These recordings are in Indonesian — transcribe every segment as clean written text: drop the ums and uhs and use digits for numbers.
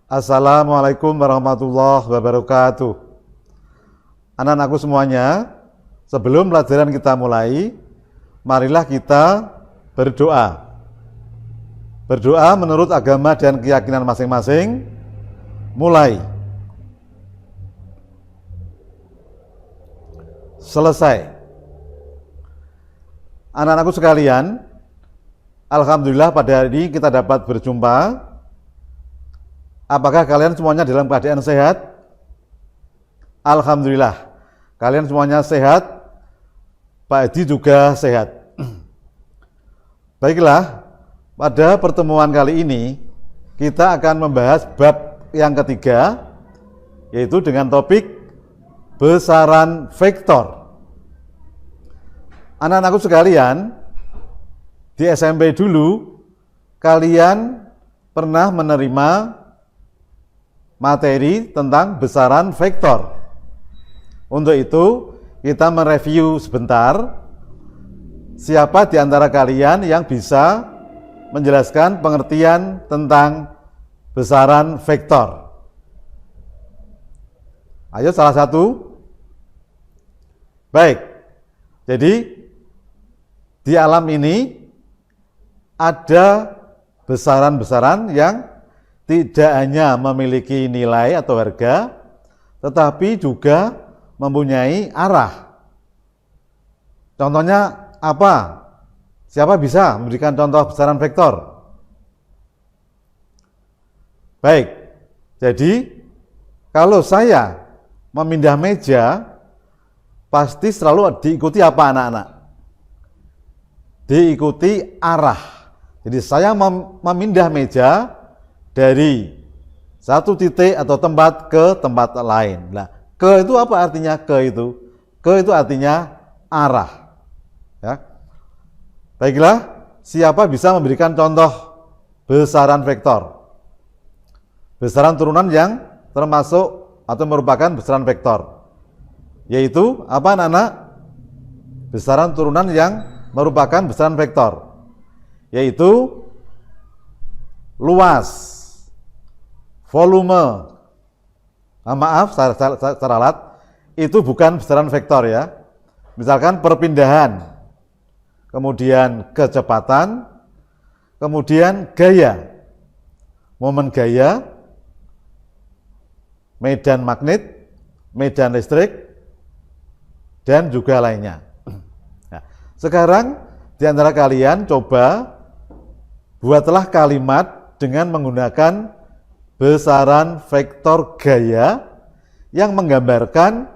Assalamualaikum warahmatullahi wabarakatuh. Anak-anakku semuanya, sebelum pelajaran kita mulai, marilah kita berdoa. Berdoa menurut agama dan keyakinan masing-masing. Mulai. Selesai. Anak-anakku sekalian, alhamdulillah pada hari ini kita dapat berjumpa. Apakah kalian semuanya dalam keadaan sehat? Alhamdulillah, kalian semuanya sehat. Pak Edi juga sehat. Baiklah, pada pertemuan kali ini kita akan membahas bab yang ketiga, yaitu dengan topik besaran vektor. Anak-anakku sekalian, di SMP dulu kalian pernah menerima materi tentang besaran vektor. Untuk itu, kita mereview sebentar siapa di antara kalian yang bisa menjelaskan pengertian tentang besaran vektor. Ayo salah satu. Baik. Jadi di alam ini ada besaran-besaran yang tidak hanya memiliki nilai atau harga, tetapi juga mempunyai arah. Contohnya apa? Siapa bisa memberikan contoh besaran vektor? Baik, jadi kalau saya memindah meja, pasti selalu diikuti apa anak-anak? Diikuti arah. Jadi saya memindah meja dari satu titik atau tempat ke tempat lain. Nah, ke itu apa artinya ke itu? Ke itu artinya arah. Ya. Baiklah, siapa bisa memberikan contoh besaran vektor? Besaran turunan yang termasuk atau merupakan besaran vektor. Yaitu apa anak-anak? Besaran turunan yang merupakan besaran vektor. Yaitu luas, volume, maaf saya ralat, itu bukan besaran vektor ya. Misalkan perpindahan, kemudian kecepatan, kemudian gaya, momen gaya, medan magnet, medan listrik, dan juga lainnya. Nah, sekarang di antara kalian coba buatlah kalimat dengan menggunakan besaran vektor gaya yang menggambarkan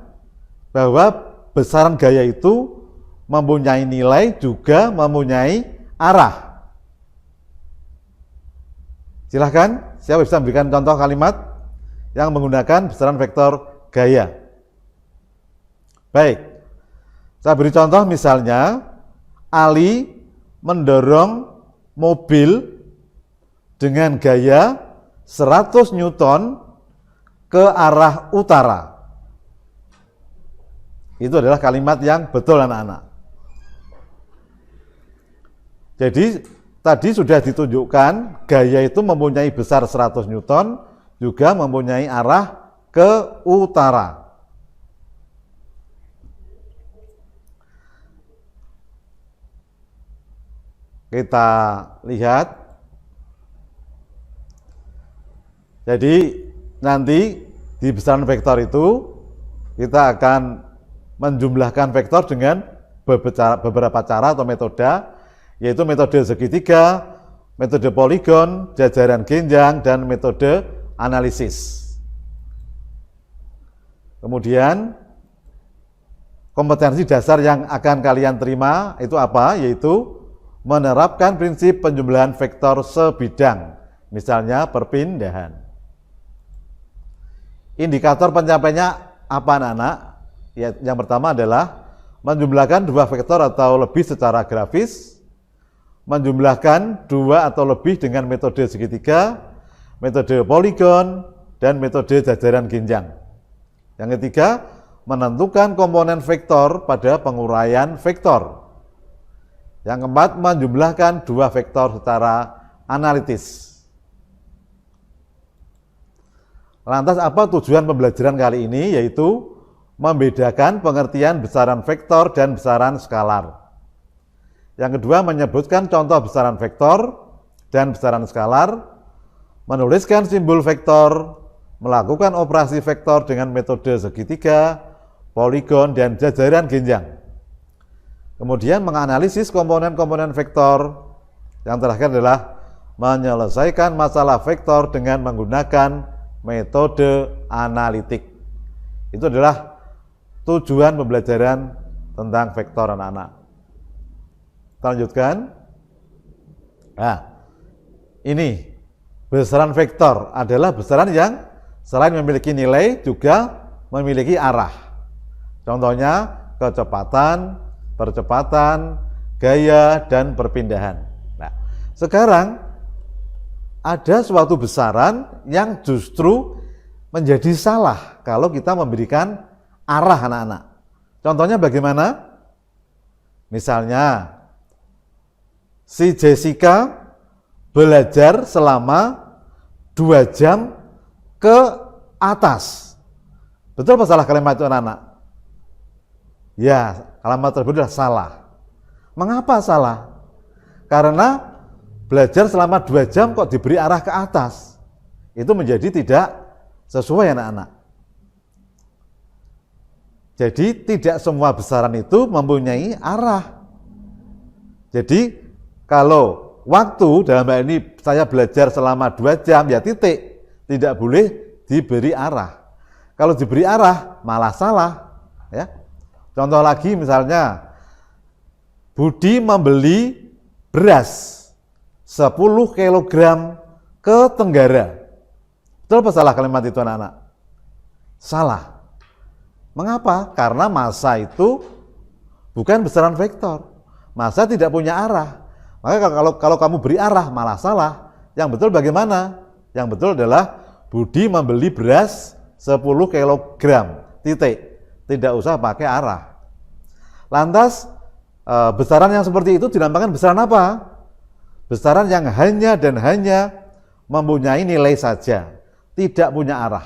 bahwa besaran gaya itu mempunyai nilai juga mempunyai arah. Silahkan, siapa bisa memberikan contoh kalimat yang menggunakan besaran vektor gaya? Baik, saya beri contoh misalnya, Ali mendorong mobil dengan gaya 100 Newton ke arah utara. Itu adalah kalimat yang betul anak-anak. Jadi tadi sudah ditunjukkan gaya itu mempunyai besar 100 Newton, juga mempunyai arah ke utara. Kita lihat. Jadi nanti di besaran vektor itu kita akan menjumlahkan vektor dengan beberapa cara atau metode, yaitu metode segitiga, metode poligon, jajaran genjang, dan metode analisis. Kemudian kompetensi dasar yang akan kalian terima itu apa? Yaitu menerapkan prinsip penjumlahan vektor sebidang, misalnya perpindahan. Indikator pencapaiannya apa anak-anak? Ya, yang pertama adalah menjumlahkan dua vektor atau lebih secara grafis, menjumlahkan dua atau lebih dengan metode segitiga, metode poligon, dan metode jajaran genjang. Yang ketiga, menentukan komponen vektor pada penguraian vektor. Yang keempat, menjumlahkan dua vektor secara analitis. Lantas apa tujuan pembelajaran kali ini? Yaitu membedakan pengertian besaran vektor dan besaran skalar. Yang kedua, menyebutkan contoh besaran vektor dan besaran skalar, menuliskan simbol vektor, melakukan operasi vektor dengan metode segitiga, poligon, dan jajaran genjang. Kemudian menganalisis komponen-komponen vektor. Yang terakhir adalah menyelesaikan masalah vektor dengan menggunakan metode analitik. Itu adalah tujuan pembelajaran tentang vektor anak-anak. Kita lanjutkan. Nah, ini besaran vektor adalah besaran yang selain memiliki nilai juga memiliki arah. Contohnya kecepatan, percepatan, gaya, dan perpindahan. Nah, sekarang ada suatu besaran yang justru menjadi salah kalau kita memberikan arah anak-anak. Contohnya bagaimana? Misalnya, si Jessica belajar selama 2 jam ke atas. Betul apa salah kalimat itu anak-anak? Ya, kalimat tersebut adalah salah. Mengapa salah? Karena belajar selama 2 jam kok diberi arah ke atas. Itu menjadi tidak sesuai anak-anak. Jadi tidak semua besaran itu mempunyai arah. Jadi kalau waktu dalam hal ini saya belajar selama 2 jam ya titik, tidak boleh diberi arah. Kalau diberi arah malah salah, ya. Contoh lagi misalnya Budi membeli beras 10 kg ke Tenggara. Betul apa salah kalimat itu anak-anak? Salah. Mengapa? Karena massa itu bukan besaran vektor. Massa tidak punya arah. Maka kalau kamu beri arah malah salah. Yang betul bagaimana? Yang betul adalah Budi membeli beras 10 kg. Titik. Tidak usah pakai arah. Lantas besaran yang seperti itu dinamakan besaran apa? Besaran yang hanya dan hanya mempunyai nilai saja, tidak punya arah,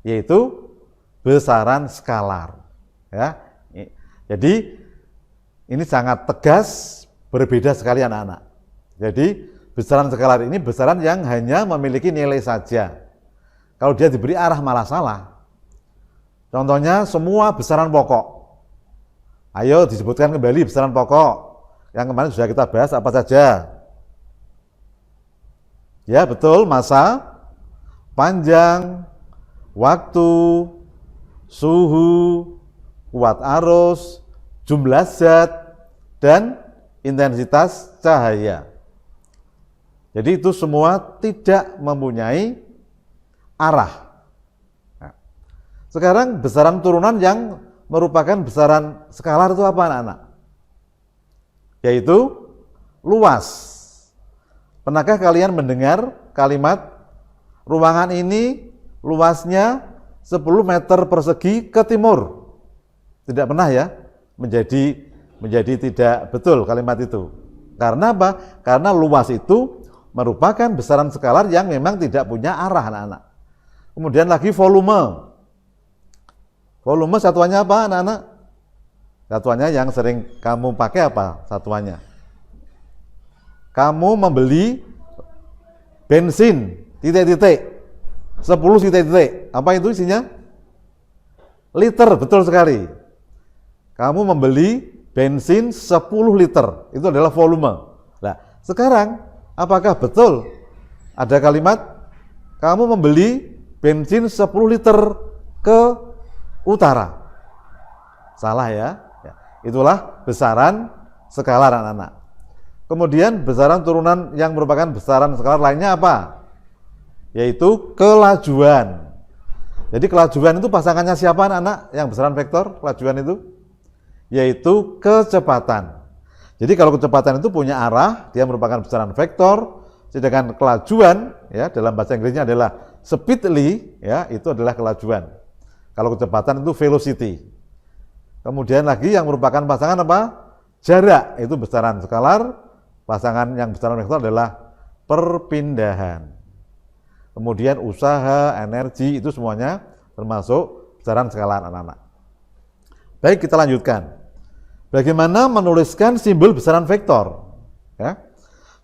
yaitu besaran skalar. Ya, jadi ini sangat tegas, berbeda sekali anak-anak. Jadi besaran skalar ini besaran yang hanya memiliki nilai saja. Kalau dia diberi arah malah salah. Contohnya semua besaran pokok. Ayo disebutkan kembali besaran pokok. Yang kemarin sudah kita bahas apa saja? Ya betul, massa, panjang, waktu, suhu, kuat arus, jumlah zat, dan intensitas cahaya. Jadi itu semua tidak mempunyai arah. Nah, sekarang besaran turunan yang merupakan besaran skalar itu apa anak-anak? Yaitu luas. Pernahkah kalian mendengar kalimat ruangan ini luasnya 10 meter persegi ke timur? Tidak pernah ya? Menjadi tidak betul kalimat itu. Karena apa? Karena luas itu merupakan besaran skalar yang memang tidak punya arah anak-anak. Kemudian lagi volume. Volume satuannya apa anak-anak? Satuannya yang sering kamu pakai apa satuannya? Kamu membeli bensin titik-titik 10 titik-titik. Apa itu isinya? Liter, betul sekali. Kamu membeli bensin 10 liter. Itu adalah volume. Nah, sekarang apakah betul ada kalimat kamu membeli bensin 10 liter ke utara? Salah ya. Itulah besaran skalar anak-anak. Kemudian besaran turunan yang merupakan besaran skalar lainnya apa? Yaitu kelajuan. Jadi kelajuan itu pasangannya siapa anak-anak yang besaran vektor kelajuan itu? Yaitu kecepatan. Jadi kalau kecepatan itu punya arah, dia merupakan besaran vektor, sedangkan kelajuan ya dalam bahasa Inggrisnya adalah speedly, ya itu adalah kelajuan. Kalau kecepatan itu velocity. Kemudian lagi yang merupakan pasangan apa? Jarak, itu besaran skalar. Pasangan yang besaran vektor adalah perpindahan. kemudian usaha, energi, itu semuanya termasuk besaran skalar anak-anak. Baik, kita lanjutkan. Bagaimana menuliskan simbol besaran vektor? Ya.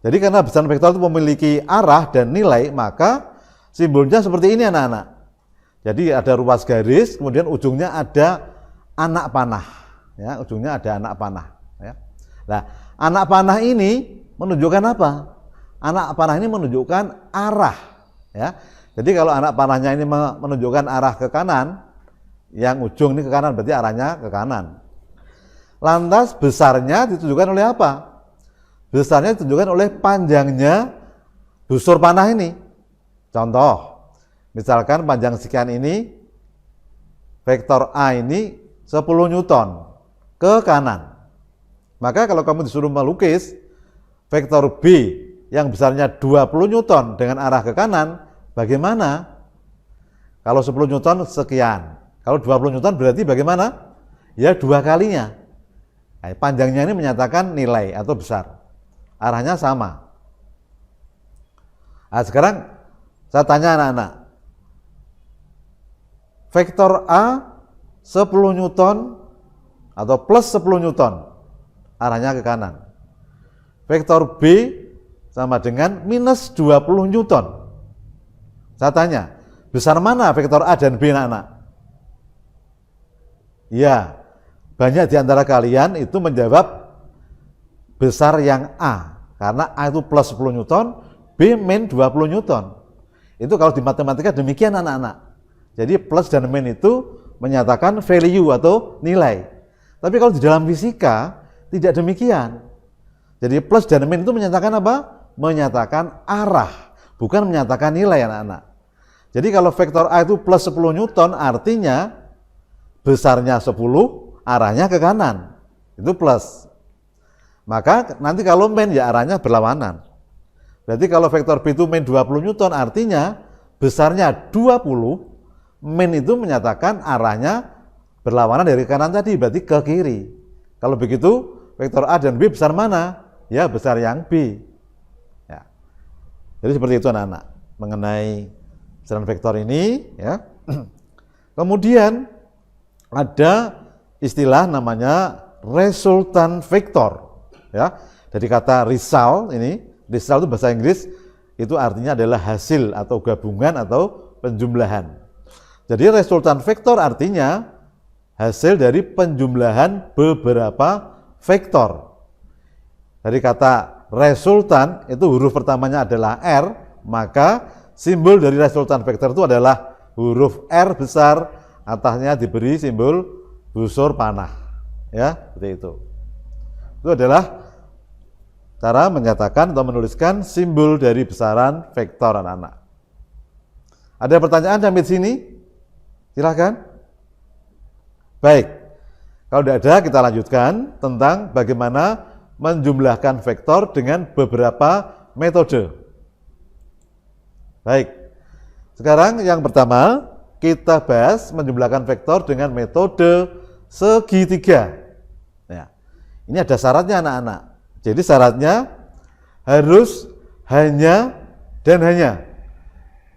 Jadi karena besaran vektor itu memiliki arah dan nilai, maka simbolnya seperti ini anak-anak. Jadi ada ruas garis, kemudian ujungnya ada anak panah. Ya, ujungnya ada anak panah. Ya. Nah, anak panah ini menunjukkan apa? Anak panah ini menunjukkan arah. Ya. Jadi kalau anak panahnya ini menunjukkan arah ke kanan, yang ujung ini ke kanan, berarti arahnya ke kanan. Lantas besarnya ditunjukkan oleh apa? Besarnya ditunjukkan oleh panjangnya busur panah ini. Contoh, misalkan panjang sekian ini, vektor A ini 10 Newton ke kanan. Maka kalau kamu disuruh melukis vektor B yang besarnya 20 Newton dengan arah ke kanan, bagaimana? Kalau 10 Newton sekian. Kalau 20 Newton berarti bagaimana? Ya 2 kalinya. Nah, panjangnya ini menyatakan nilai atau besar. Arahnya sama. Nah, sekarang saya tanya anak-anak. Vektor A 10 Newton atau plus 10 Newton. Arahnya ke kanan. Vektor B sama dengan minus 20 Newton. Saya tanya, besar mana vektor A dan B anak-anak? Ya, banyak di antara kalian itu menjawab besar yang A, karena A itu plus 10 Newton, B min 20 Newton. Itu kalau di matematika demikian anak-anak. Jadi plus dan min itu menyatakan value atau nilai. Tapi kalau di dalam fisika tidak demikian. Jadi plus dan min itu menyatakan apa? Menyatakan arah, bukan menyatakan nilai anak-anak. Jadi kalau vektor A itu plus 10 Newton artinya besarnya 10, arahnya ke kanan, itu plus. Maka nanti kalau min ya arahnya berlawanan. Berarti kalau vektor B itu min 20 Newton artinya besarnya 20, min itu menyatakan arahnya berlawanan dari kanan tadi, berarti ke kiri. Kalau begitu vektor A dan B besar mana? Ya besar yang B. Ya. Jadi seperti itu anak-anak mengenai besaran vektor ini. Ya. Kemudian ada istilah namanya resultan vektor, ya. Dari kata result ini, result itu bahasa Inggris, itu artinya adalah hasil atau gabungan atau penjumlahan. Jadi resultan vektor artinya hasil dari penjumlahan beberapa vektor. Dari kata resultan itu huruf pertamanya adalah R, maka simbol dari resultan vektor itu adalah huruf R besar, atasnya diberi simbol busur panah, ya, seperti itu. Itu adalah cara menyatakan atau menuliskan simbol dari besaran vektor anak-anak. Ada pertanyaan sampai sini? Silahkan. Baik, kalau tidak ada kita lanjutkan tentang bagaimana menjumlahkan vektor dengan beberapa metode. Baik, sekarang yang pertama kita bahas menjumlahkan vektor dengan metode segitiga. Nah, ini ada syaratnya anak-anak. Jadi syaratnya harus hanya dan hanya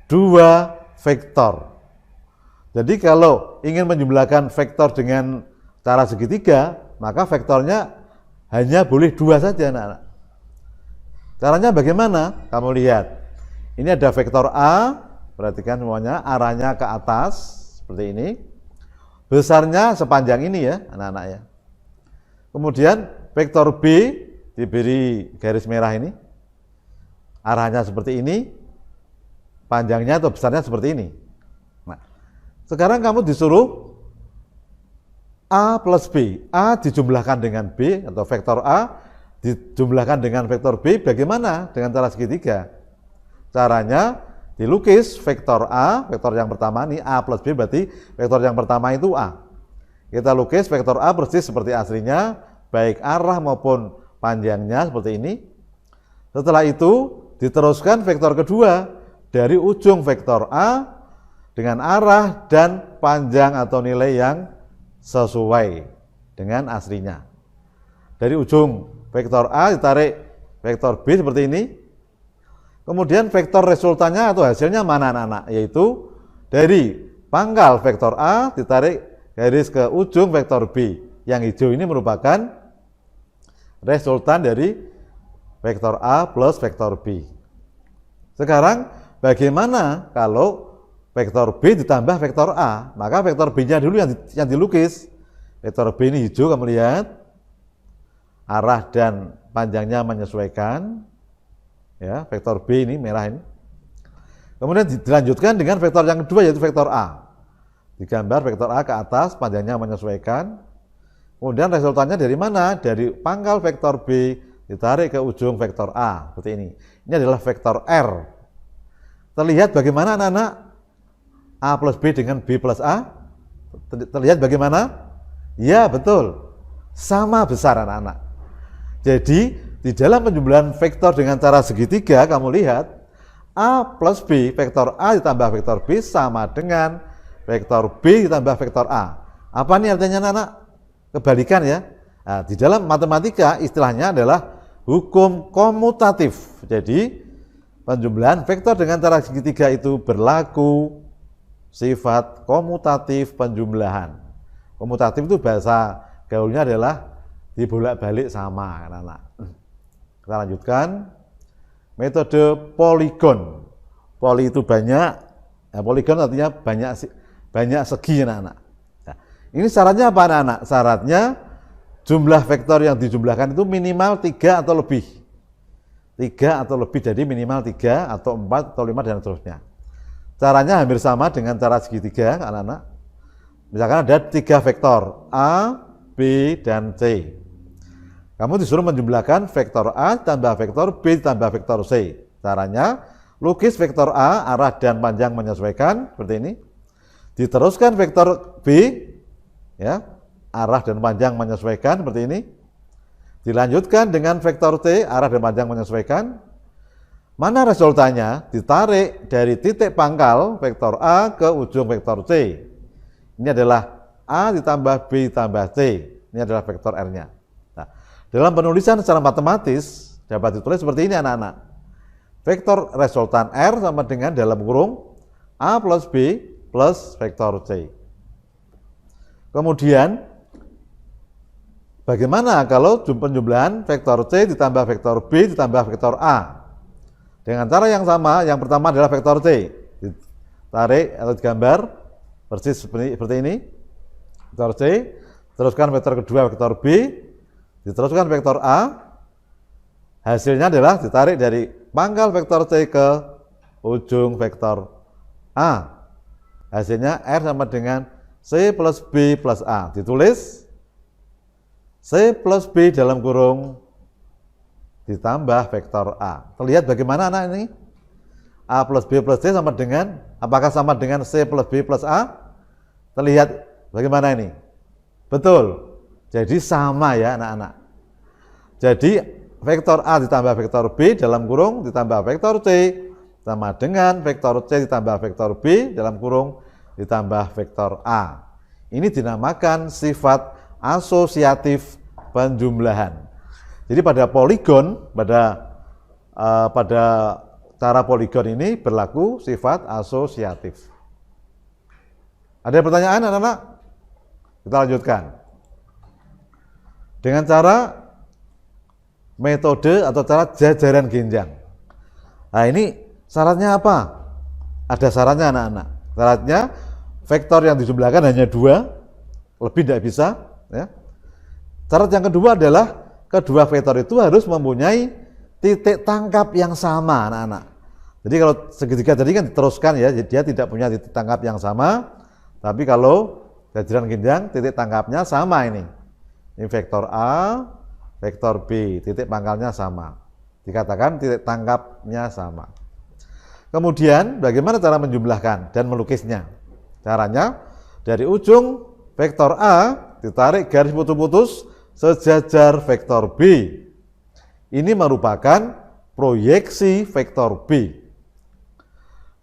2 vektor. Jadi kalau ingin menjumlahkan vektor dengan cara segitiga, maka vektornya hanya boleh 2 saja anak-anak. Caranya bagaimana? Kamu lihat. Ini ada vektor A, perhatikan semuanya, arahnya ke atas, seperti ini. Besarnya sepanjang ini ya, anak-anak ya. Kemudian vektor B diberi garis merah ini. Arahnya seperti ini. Panjangnya atau besarnya seperti ini. Nah, sekarang kamu disuruh A plus B. A dijumlahkan dengan B atau vektor A dijumlahkan dengan vektor B. Bagaimana dengan cara segitiga? Caranya dilukis vektor A, vektor yang pertama ini A plus B, berarti vektor yang pertama itu A. Kita lukis vektor A persis seperti aslinya, baik arah maupun panjangnya seperti ini. Setelah itu diteruskan vektor kedua dari ujung vektor A dengan arah dan panjang atau nilai yang sesuai dengan aslinya. Dari ujung vektor A ditarik vektor B seperti ini. Kemudian vektor resultannya atau hasilnya mana anak-anak? Yaitu dari pangkal vektor A ditarik garis ke ujung vektor B. Yang hijau ini merupakan resultan dari vektor A plus vektor B. Sekarang bagaimana kalau vektor B ditambah vektor A? Maka vektor B-nya dulu yang dilukis. Vektor B ini hijau, kamu lihat. Arah dan panjangnya menyesuaikan. Ya, vektor B ini merah ini. Kemudian dilanjutkan dengan vektor yang kedua yaitu vektor A. Digambar vektor A ke atas, panjangnya menyesuaikan. Kemudian resultannya dari mana? Dari pangkal vektor B ditarik ke ujung vektor A, seperti ini. Ini adalah vektor R. Terlihat bagaimana anak-anak? A plus B dengan B plus A? Terlihat bagaimana? Ya, betul. Sama besar anak-anak. Jadi, di dalam penjumlahan vektor dengan cara segitiga, kamu lihat A plus B, vektor A ditambah vektor B sama dengan vektor B ditambah vektor A. Apa nih artinya anak-anak? Kebalikan ya. Nah, di dalam matematika istilahnya adalah hukum komutatif. Jadi penjumlahan vektor dengan cara segitiga itu berlaku sifat komutatif penjumlahan. Komutatif itu bahasa gaulnya adalah dibolak-balik sama anak-anak. Kita lanjutkan metode poligon. Poli itu banyak, nah, poligon artinya banyak segi anak-anak. Nah, ini syaratnya apa anak-anak? Syaratnya jumlah vektor yang dijumlahkan itu minimal 3 atau lebih. 3 atau lebih, jadi minimal 3 atau 4 atau 5 dan seterusnya. Caranya hampir sama dengan cara segitiga anak-anak. Misalkan ada 3 vektor A, B, dan C. Kamu disuruh menjumlahkan vektor A tambah vektor B tambah vektor C. Caranya, lukis vektor A, arah dan panjang menyesuaikan, seperti ini. Diteruskan vektor B, ya, arah dan panjang menyesuaikan, seperti ini. Dilanjutkan dengan vektor C, arah dan panjang menyesuaikan. Mana resultannya? Ditarik dari titik pangkal vektor A ke ujung vektor C. Ini adalah A ditambah B ditambah C. Ini adalah vektor R-nya. Dalam penulisan secara matematis dapat ditulis seperti ini anak-anak. Vektor resultan R sama dengan dalam kurung A plus B plus vektor C. Kemudian bagaimana kalau penjumlahan vektor C ditambah vektor B ditambah vektor A? Dengan cara yang sama, yang pertama adalah vektor C. Ditarik atau digambar persis seperti ini. Vektor C, teruskan vektor kedua vektor B, diteruskan vektor A, hasilnya adalah ditarik dari pangkal vektor C ke ujung vektor A. Hasilnya R sama dengan C plus B plus A. Ditulis C plus B dalam kurung ditambah vektor A. Terlihat bagaimana anak ini? A plus B plus C sama dengan, apakah sama dengan C plus B plus A? Terlihat bagaimana ini? Betul. Jadi sama ya anak-anak. Jadi vektor A ditambah vektor B dalam kurung ditambah vektor C sama dengan vektor C ditambah vektor B dalam kurung ditambah vektor A. Ini dinamakan sifat asosiatif penjumlahan. Jadi pada poligon, pada cara poligon ini berlaku sifat asosiatif. Ada pertanyaan anak-anak? Kita lanjutkan. Dengan cara metode atau cara jajaran genjang. Nah ini syaratnya apa? Ada syaratnya anak-anak. Syaratnya vektor yang dijumlahkan hanya 2, lebih tidak bisa. Ya. Syarat yang kedua adalah kedua vektor itu harus mempunyai titik tangkap yang sama anak-anak. Jadi kalau segitiga tadi kan diteruskan ya, dia tidak punya titik tangkap yang sama. Tapi kalau jajaran genjang titik tangkapnya sama ini. Ini vektor A, vektor B, titik pangkalnya sama. Dikatakan titik tangkapnya sama. Kemudian bagaimana cara menjumlahkan dan melukisnya? Caranya dari ujung vektor A ditarik garis putus-putus sejajar vektor B. Ini merupakan proyeksi vektor B.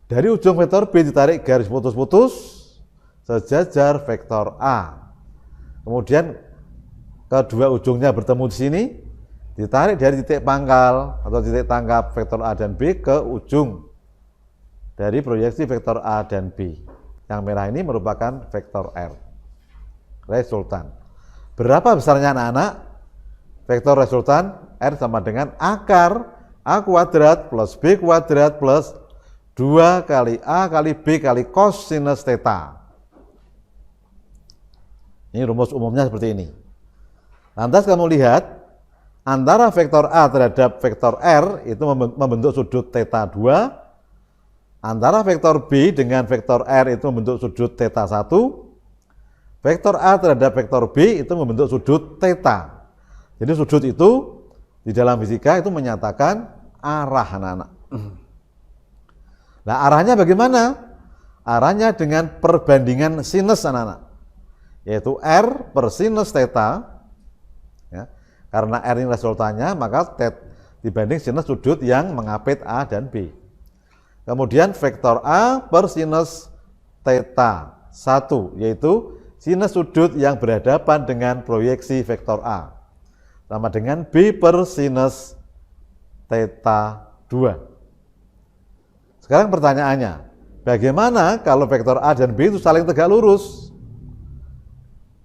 Dari ujung vektor B ditarik garis putus-putus sejajar vektor A. Kemudian kedua ujungnya bertemu di sini, ditarik dari titik pangkal atau titik tangkap vektor A dan B ke ujung dari proyeksi vektor A dan B. Yang merah ini merupakan vektor R, resultan. Berapa besarnya anak-anak? Vektor resultan R sama dengan akar A kuadrat plus B kuadrat plus 2 kali A kali B kali cosinus theta. Ini rumus umumnya seperti ini. Lantas kamu lihat, antara vektor A terhadap vektor R itu membentuk sudut theta 2, antara vektor B dengan vektor R itu membentuk sudut theta 1, vektor A terhadap vektor B itu membentuk sudut theta. Jadi sudut itu di dalam fisika itu menyatakan arah anak-anak. Nah, arahnya bagaimana? Arahnya dengan perbandingan sinus anak-anak, yaitu R per sinus theta. Ya, karena R ini resultannya, maka dibanding sinus sudut yang mengapit A dan B. Kemudian vektor A per sinus theta 1, yaitu sinus sudut yang berhadapan dengan proyeksi vektor A, sama dengan B per sinus theta 2. Sekarang pertanyaannya, bagaimana kalau vektor A dan B itu saling tegak lurus?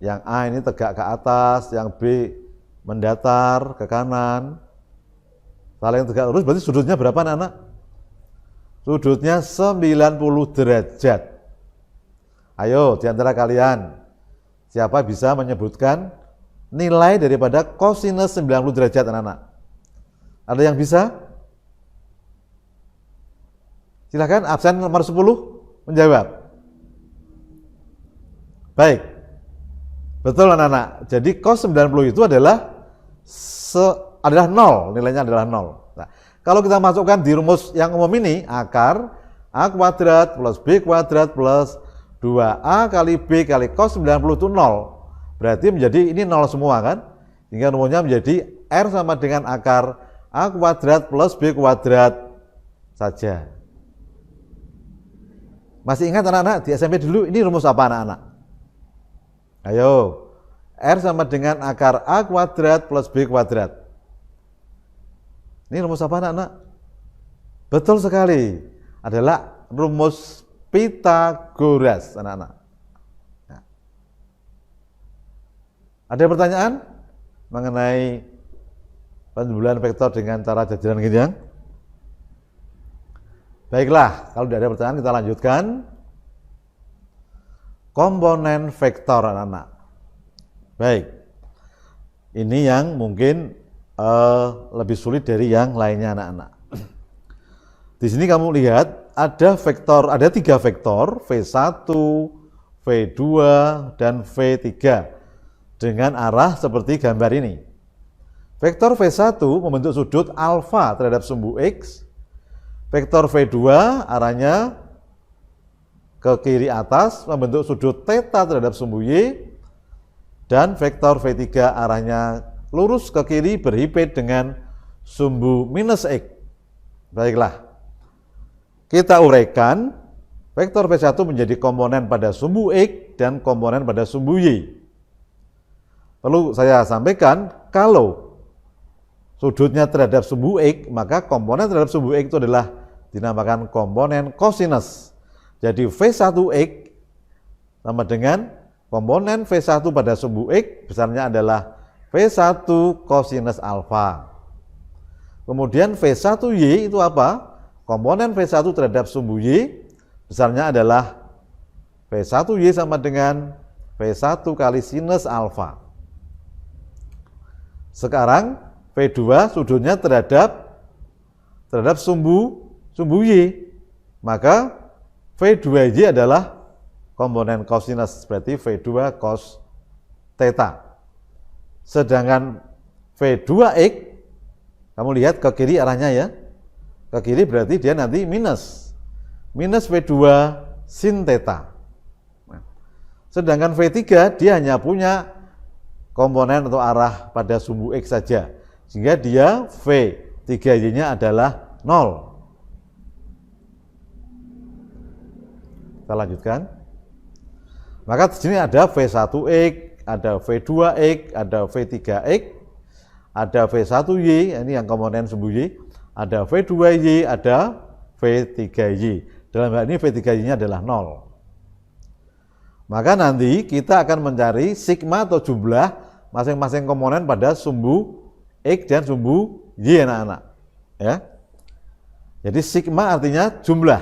Yang A ini tegak ke atas, yang B mendatar ke kanan. Saling tegak lurus berarti sudutnya berapa anak-anak? Sudutnya 90 derajat. Ayo, di antara kalian, siapa bisa menyebutkan nilai daripada kosinus 90 derajat anak-anak? Ada yang bisa? Silakan, absen nomor 10 menjawab. Baik. Betul anak-anak. Jadi cos 90 itu adalah 0, nilainya adalah 0. Nah, kalau kita masukkan di rumus yang umum ini, akar A kuadrat plus B kuadrat plus 2A kali B kali cos 90 itu 0. Berarti menjadi ini 0 semua kan? Sehingga rumusnya menjadi R sama dengan akar A kuadrat plus B kuadrat saja. Masih ingat anak-anak di SMP dulu ini rumus apa anak-anak? Ayo, R sama dengan akar A kuadrat plus B kuadrat. Ini rumus apa anak-anak? Betul sekali, adalah rumus Pythagoras anak-anak. Nah. Ada pertanyaan mengenai penjumlahan vektor dengan cara jajaran gini yang? Baiklah, kalau tidak ada pertanyaan kita lanjutkan. Komponen vektor anak-anak. Baik, ini yang mungkin lebih sulit dari yang lainnya anak-anak. Di sini kamu lihat ada vektor, ada 3 vektor V1, V2, dan V3 dengan arah seperti gambar ini. Vektor V1 membentuk sudut alfa terhadap sumbu X. Vektor V2 arahnya ke kiri atas membentuk sudut theta terhadap sumbu Y, dan vektor V3 arahnya lurus ke kiri berhipit dengan sumbu minus X. Baiklah, kita uraikan. Vektor V1 menjadi komponen pada sumbu X dan komponen pada sumbu Y. Perlu saya sampaikan, kalau sudutnya terhadap sumbu X, maka komponen terhadap sumbu X itu adalah dinamakan komponen kosinus. Jadi V1X sama dengan komponen V1 pada sumbu X besarnya adalah V1 kosinus alfa. Kemudian V1Y itu apa? Komponen V1 terhadap sumbu Y besarnya adalah V1Y sama dengan V1 kali sinus alfa. Sekarang V2 sudutnya terhadap sumbu Y, maka V2Y adalah komponen kosinus, berarti V2 cos theta. Sedangkan V2X, kamu lihat ke kiri arahnya ya, ke kiri berarti dia nanti minus V2 sin theta. Sedangkan V3 dia hanya punya komponen atau arah pada sumbu X saja, sehingga dia V3Y-nya adalah 0. Kita lanjutkan. Maka di sini ada V1X, ada V2X, ada V3X, ada V1Y, ini yang komponen sumbu Y, ada V2Y, ada V3Y. Dalam hal ini V3Y-nya adalah 0. Maka nanti kita akan mencari sigma atau jumlah masing-masing komponen pada sumbu X dan sumbu Y, anak-anak. Ya. Jadi sigma artinya jumlah.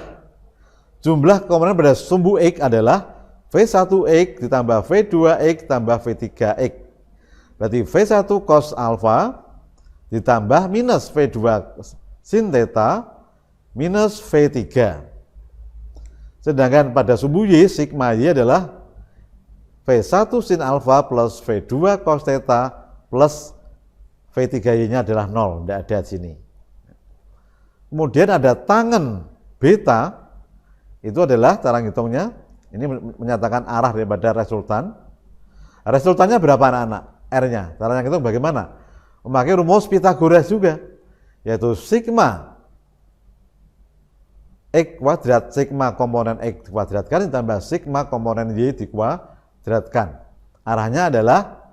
Jumlah komponen pada sumbu X adalah V1X ditambah V2X tambah V3X. Berarti V1 cos alfa ditambah minus V2 sin theta minus V3. Sedangkan pada sumbu Y, sigma Y adalah V1 sin alfa plus V2 cos theta plus V3Y-nya adalah 0, tidak ada di sini. Kemudian ada tangen beta, itu adalah cara ngitungnya, ini menyatakan arah daripada resultan. Resultannya berapa anak-anak? R-nya, caranya ngitung bagaimana? Memakai rumus Pythagoras juga, yaitu sigma X kuadrat, sigma komponen X dikuadratkan ditambah sigma komponen Y dikuadratkan. Arahnya adalah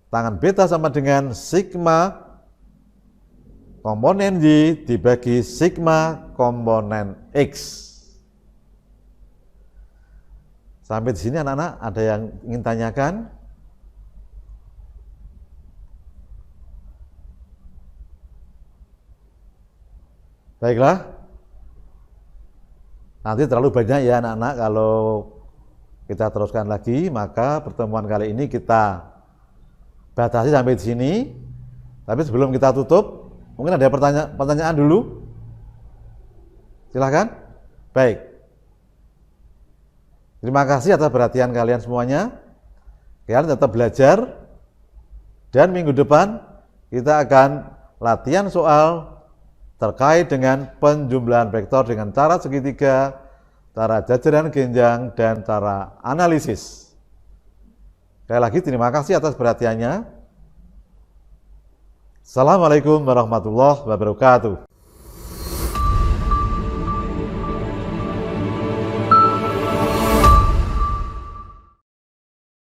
tangen beta sama dengan sigma komponen Y dibagi sigma komponen X. Sampai di sini anak-anak ada yang ingin tanyakan? Baiklah. Nanti terlalu banyak ya anak-anak, kalau kita teruskan lagi, maka pertemuan kali ini kita batasi sampai di sini. Tapi sebelum kita tutup, mungkin ada pertanyaan dulu. Silahkan. Baik. Terima kasih atas perhatian kalian semuanya. Kalian tetap belajar. Dan minggu depan kita akan latihan soal terkait dengan penjumlahan vektor dengan cara segitiga, cara jajaran genjang, dan cara analisis. Sekali lagi terima kasih atas perhatiannya. Assalamualaikum warahmatullahi wabarakatuh.